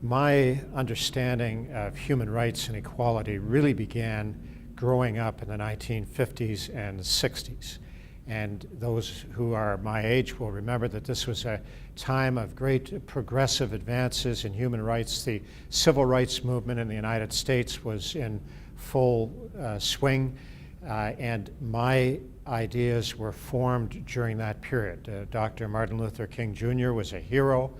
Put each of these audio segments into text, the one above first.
My understanding of human rights and equality really began growing up in the 1950s and 60s. And those who are my age will remember that this was a time of great progressive advances in human rights. The civil rights movement in the United States was in full swing, and my ideas were formed during that period. Dr. Martin Luther King Jr. was a hero.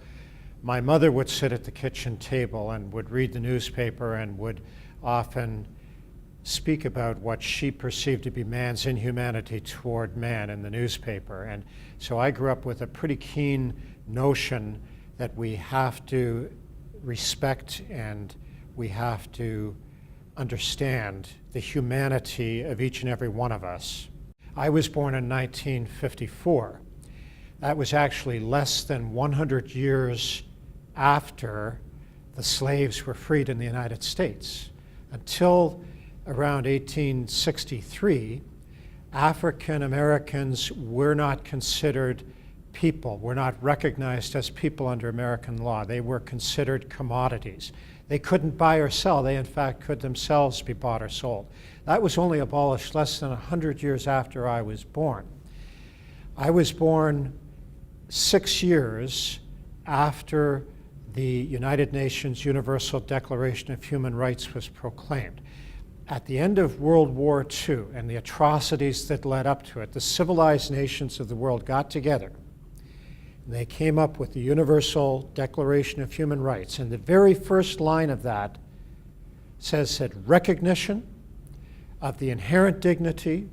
My mother would sit at the kitchen table and would read the newspaper and would often speak about what she perceived to be man's inhumanity toward man in the newspaper. And so I grew up with a pretty keen notion that we have to respect and we have to understand the humanity of each and every one of us. I was born in 1954. That was actually less than 100 years after the slaves were freed in the United States. Until around 1863, African Americans were not considered people, were not recognized as people under American law. They were considered commodities. They couldn't buy or sell. They, in fact, could themselves be bought or sold. That was only abolished less than 100 years after I was born. I was born 6 years after the United Nations Universal Declaration of Human Rights was proclaimed. At the end of World War II and the atrocities that led up to it, the civilized nations of the world got together and they came up with the Universal Declaration of Human Rights. And the very first line of that says that recognition of the inherent dignity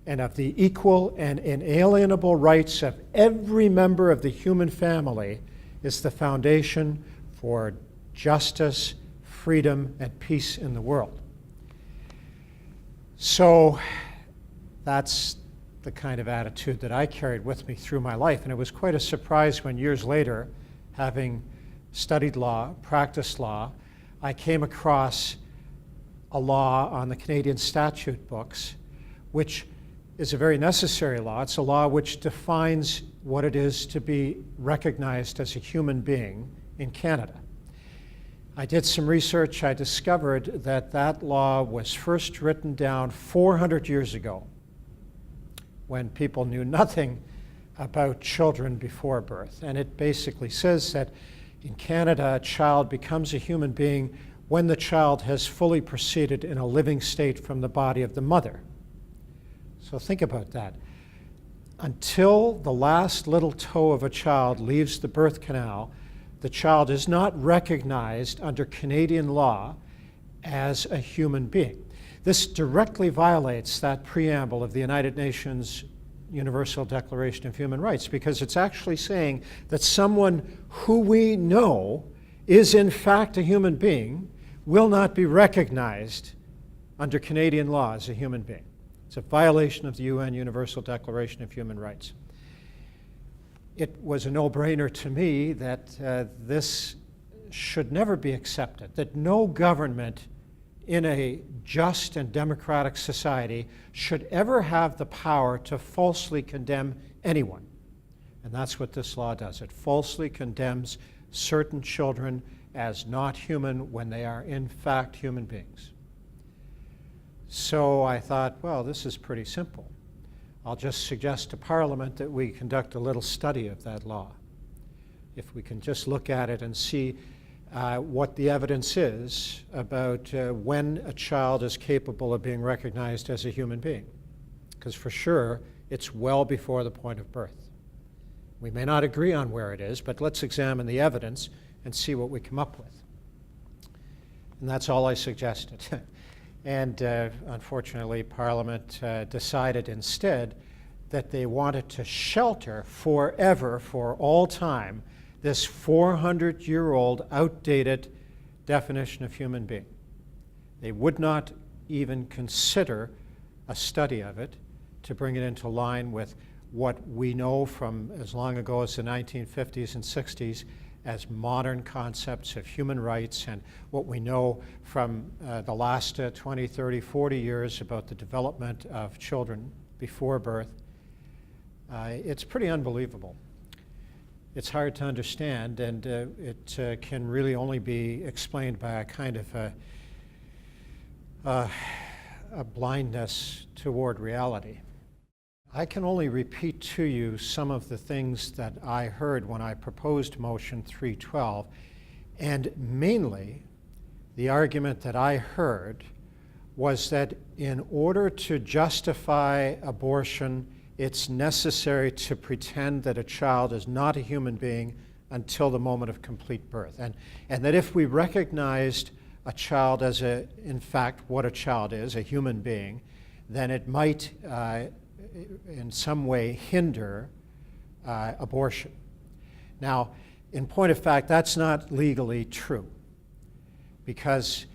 and of the equal and inalienable rights of every member of the human family is the foundation for justice, freedom, and peace in the world. So that's the kind of attitude that I carried with me through my life. And it was quite a surprise when years later, having studied law, practiced law, I came across a law on the Canadian statute books, which is a very necessary law. It's a law which defines what it is to be recognized as a human being in Canada. I did some research. I discovered that that law was first written down 400 years ago when people knew nothing about children before birth. And it basically says that in Canada, a child becomes a human being when the child has fully proceeded in a living state from the body of the mother. So think about that. Until the last little toe of a child leaves the birth canal, the child is not recognized under Canadian law as a human being. This directly violates that preamble of the United Nations Universal Declaration of Human Rights, because it's actually saying that someone who we know is in fact a human being will not be recognized under Canadian law as a human being. It's a violation of the UN Universal Declaration of Human Rights. It was a no-brainer to me that this should never be accepted, that no government in a just and democratic society should ever have the power to falsely condemn anyone. And that's what this law does. It falsely condemns certain children as not human when they are in fact human beings. So I thought, well, this is pretty simple. I'll just suggest to Parliament that we conduct a little study of that law. If we can just look at it and see what the evidence is about when a child is capable of being recognized as a human being. Because for sure, it's well before the point of birth. We may not agree on where it is, but let's examine the evidence and see what we come up with. And that's all I suggested. And unfortunately, Parliament decided instead that they wanted to shelter forever, for all time, this 400-year-old outdated definition of human being. They would not even consider a study of it to bring it into line with what we know from as long ago as the 1950s and 60s as modern concepts of human rights, and what we know from the last 20, 30, 40 years about the development of children before birth. It's pretty unbelievable. it's hard to understand, and it can really only be explained by a kind of a blindness toward reality. I can only repeat to you some of the things that I heard when I proposed Motion 312, and mainly the argument that I heard was that in order to justify abortion, it's necessary to pretend that a child is not a human being until the moment of complete birth. And that if we recognized a child as in fact, what a child is, a human being, then it might in some way hinder abortion. Now, in point of fact, that's not legally true, because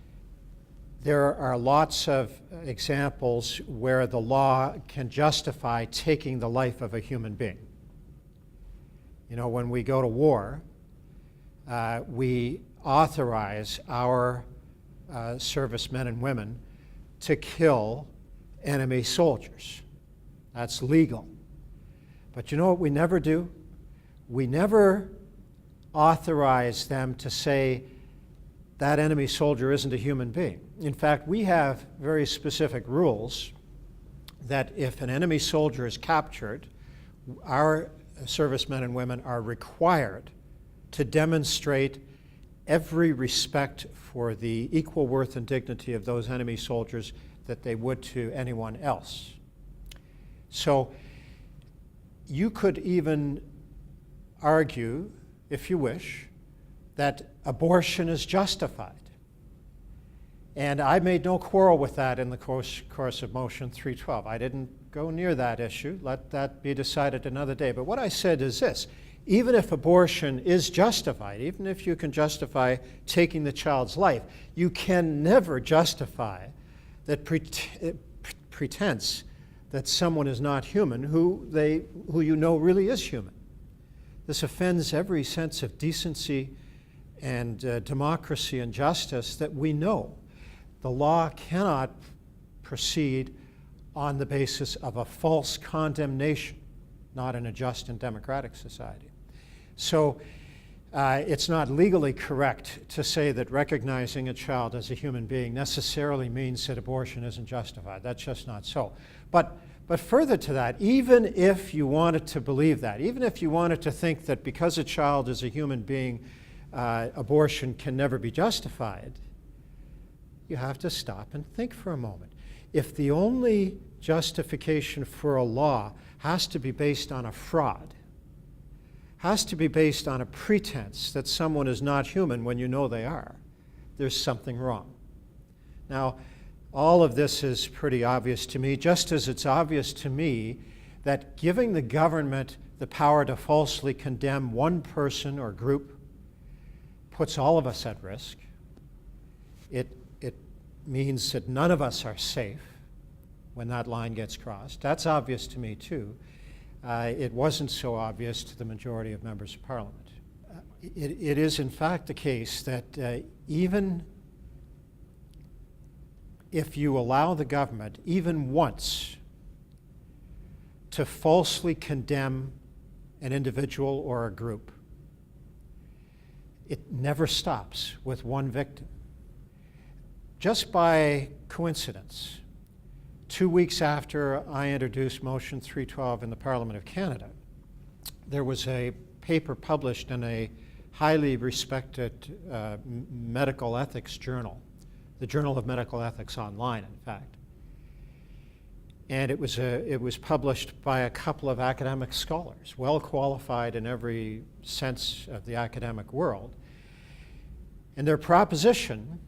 there are lots of examples where the law can justify taking the life of a human being. You know, when we go to war, we authorize our servicemen and women to kill enemy soldiers. That's legal. But you know what we never do? We never authorize them to say that enemy soldier isn't a human being. In fact, we have very specific rules that if an enemy soldier is captured, our servicemen and women are required to demonstrate every respect for the equal worth and dignity of those enemy soldiers that they would to anyone else. So you could even argue, if you wish, that abortion is justified. And I made no quarrel with that in the course of Motion 312. I didn't go near that issue. Let that be decided another day. But what I said is this: even if abortion is justified, even if you can justify taking the child's life, you can never justify that pretense that someone is not human who you know really is human. This offends every sense of decency and democracy and justice that we know. The law cannot proceed on the basis of a false condemnation, not in a just and democratic society. So it's not legally correct to say that recognizing a child as a human being necessarily means that abortion isn't justified. That's just not so. But further to that, even if you wanted to believe that, even if you wanted to think that because a child is a human being, abortion can never be justified, you have to stop and think for a moment. If the only justification for a law has to be based on a fraud, has to be based on a pretense that someone is not human when you know they are, there's something wrong. Now, all of this is pretty obvious to me, just as it's obvious to me that giving the government the power to falsely condemn one person or group puts all of us at risk. It means that none of us are safe when that line gets crossed. That's obvious to me, too. It wasn't so obvious to the majority of members of Parliament. It is, in fact, the case that even if you allow the government, even once, to falsely condemn an individual or a group, it never stops with one victim. Just by coincidence, 2 weeks after I introduced Motion 312 in the Parliament of Canada, there was a paper published in a highly respected medical ethics journal, the Journal of Medical Ethics Online, in fact. And it was published by a couple of academic scholars, well qualified in every sense of the academic world. And their proposition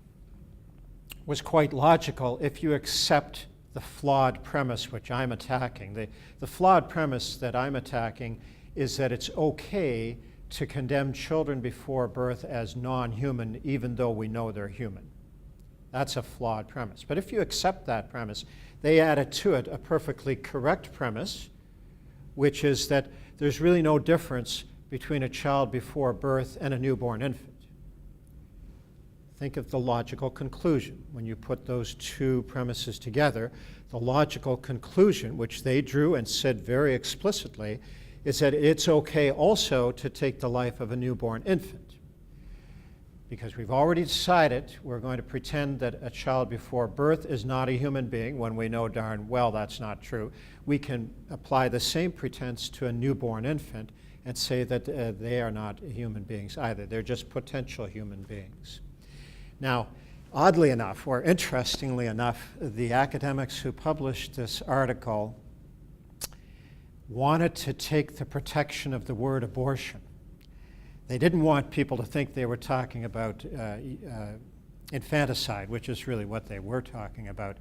was quite logical if you accept the flawed premise which I'm attacking. The flawed premise that I'm attacking is that it's okay to condemn children before birth as non-human even though we know they're human. That's a flawed premise. But if you accept that premise, they added to it a perfectly correct premise, which is that there's really no difference between a child before birth and a newborn infant. Think of the logical conclusion. When you put those two premises together, the logical conclusion, which they drew and said very explicitly, is that it's okay also to take the life of a newborn infant. Because we've already decided we're going to pretend that a child before birth is not a human being when we know darn well that's not true. We can apply the same pretense to a newborn infant and say that they are not human beings either. They're just potential human beings. Now, oddly enough, or interestingly enough, the academics who published this article wanted to take the protection of the word abortion. They didn't want people to think they were talking about infanticide, which is really what they were talking about.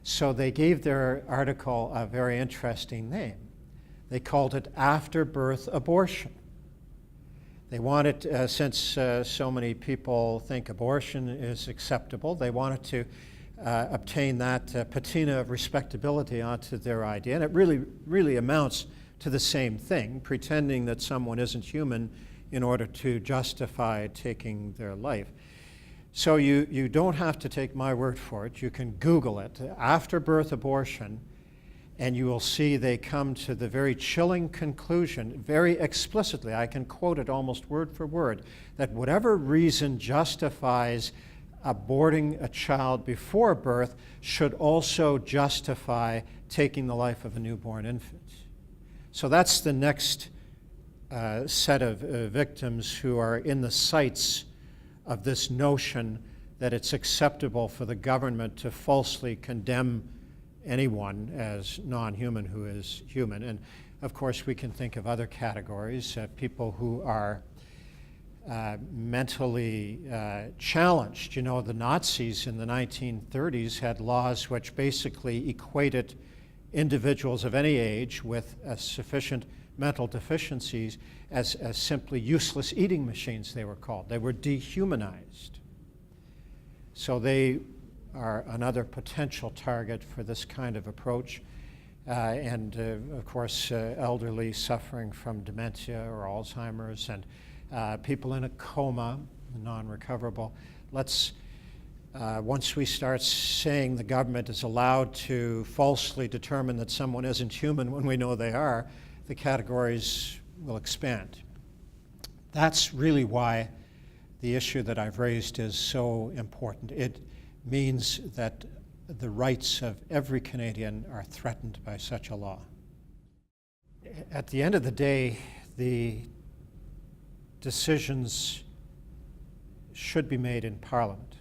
So they gave their article a very interesting name. They called it after-birth abortion. They wanted, since so many people think abortion is acceptable, they wanted to obtain that patina of respectability onto their idea. And it really amounts to the same thing, pretending that someone isn't human in order to justify taking their life. So you don't have to take my word for it. You can Google it, after-birth abortion, and you will see they come to the very chilling conclusion, very explicitly, I can quote it almost word for word, that whatever reason justifies aborting a child before birth should also justify taking the life of a newborn infant. So that's the next set of victims who are in the sights of this notion that it's acceptable for the government to falsely condemn anyone as non-human who is human. And of course we can think of other categories, people who are mentally challenged. You know, the Nazis in the 1930s had laws which basically equated individuals of any age with sufficient mental deficiencies as simply useless eating machines, they were called. They were dehumanized. So they are another potential target for this kind of approach. And of course, elderly suffering from dementia or Alzheimer's, and people in a coma, non-recoverable. Once we start saying the government is allowed to falsely determine that someone isn't human when we know they are, the categories will expand. That's really why the issue that I've raised is so important. It means that the rights of every Canadian are threatened by such a law. At the end of the day, the decisions should be made in Parliament.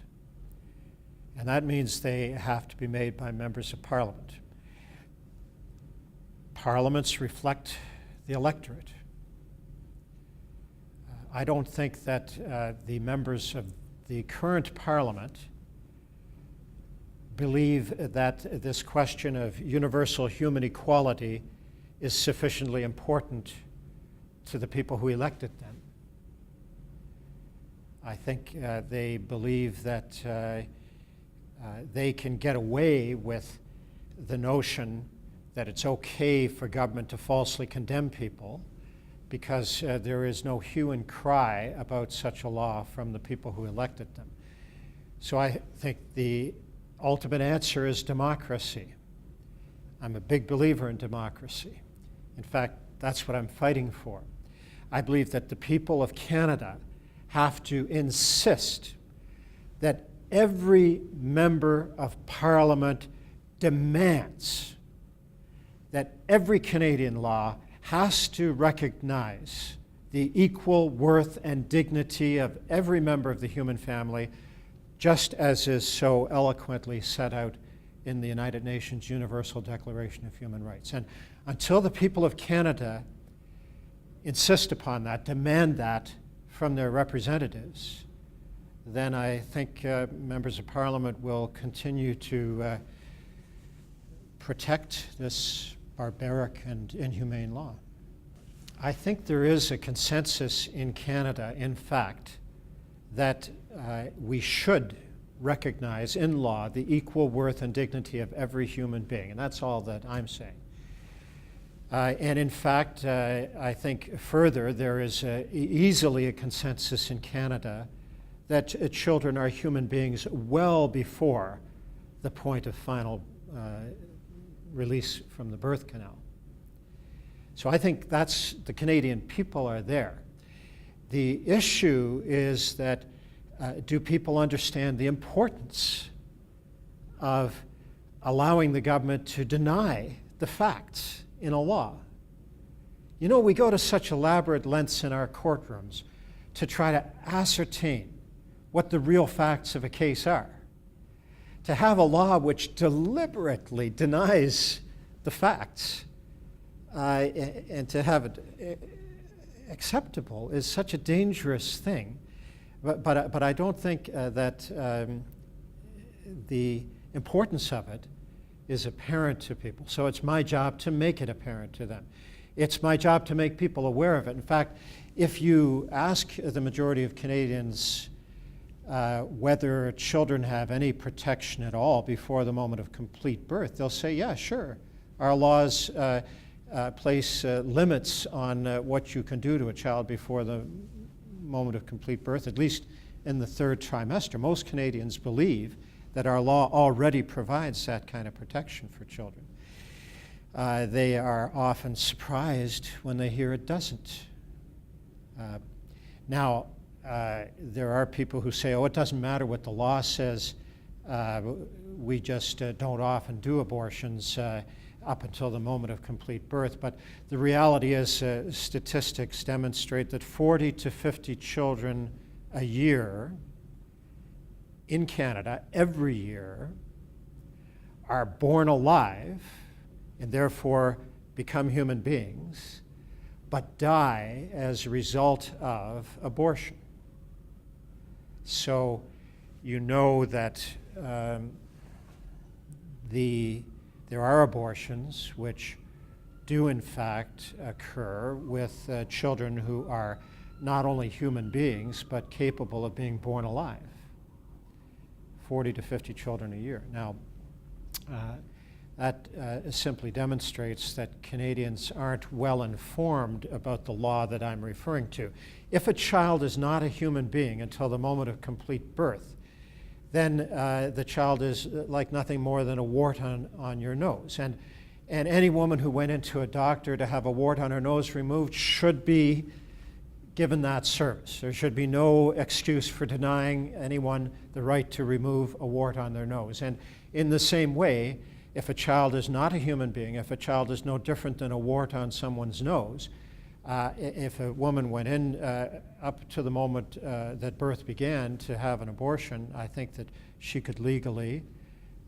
And that means they have to be made by members of Parliament. Parliaments reflect the electorate. I don't think that the members of the current Parliament believe that this question of universal human equality is sufficiently important to the people who elected them. I think they believe that they can get away with the notion that it's okay for government to falsely condemn people because there is no hue and cry about such a law from the people who elected them. So I think the ultimate answer is democracy. I'm a big believer in democracy. In fact, that's what I'm fighting for. I believe that the people of Canada have to insist that every member of Parliament demands that every Canadian law has to recognize the equal worth and dignity of every member of the human family, just as is so eloquently set out in the United Nations Universal Declaration of Human Rights. And until the people of Canada insist upon that, demand that from their representatives, then I think members of Parliament will continue to protect this barbaric and inhumane law. I think there is a consensus in Canada, in fact, that we should recognize in law the equal worth and dignity of every human being, and that's all that I'm saying. And in fact, I think further, there is easily a consensus in Canada that children are human beings well before the point of final release from the birth canal. So I think that's, the Canadian people are there. The issue is that do people understand the importance of allowing the government to deny the facts in a law? You know, we go to such elaborate lengths in our courtrooms to try to ascertain what the real facts of a case are. To have a law which deliberately denies the facts and to have it acceptable is such a dangerous thing. But I don't think that the importance of it is apparent to people. So it's my job to make it apparent to them. It's my job to make people aware of it. In fact, if you ask the majority of Canadians whether children have any protection at all before the moment of complete birth, they'll say, yeah, sure. Our laws place limits on what you can do to a child before the moment of complete birth, at least in the third trimester. Most Canadians believe that our law already provides that kind of protection for children. They are often surprised when they hear it doesn't. Now, there are people who say, oh, it doesn't matter what the law says. We just don't often do abortions up until the moment of complete birth. But the reality is statistics demonstrate that 40 to 50 children a year in Canada, every year, are born alive and therefore become human beings, but die as a result of abortion. So you know that there are abortions which do in fact occur with children who are not only human beings but capable of being born alive. 40 to 50 children a year. Now, that simply demonstrates that Canadians aren't well informed about the law that I'm referring to. If a child is not a human being until the moment of complete birth, then the child is like nothing more than a wart on your nose. And any woman who went into a doctor to have a wart on her nose removed should be given that service. There should be no excuse for denying anyone the right to remove a wart on their nose. And in the same way, if a child is not a human being, if a child is no different than a wart on someone's nose, if a woman went in up to the moment that birth began to have an abortion, I think that she could legally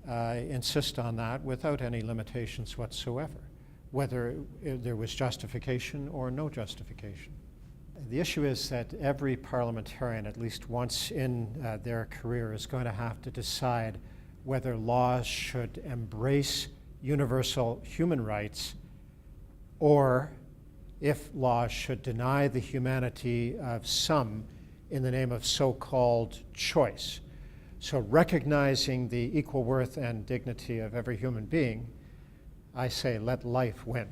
insist on that without any limitations whatsoever, whether there was justification or no justification. The issue is that every parliamentarian, at least once in their career, is going to have to decide whether laws should embrace universal human rights or if laws should deny the humanity of some in the name of so-called choice. So recognizing the equal worth and dignity of every human being, I say let life win.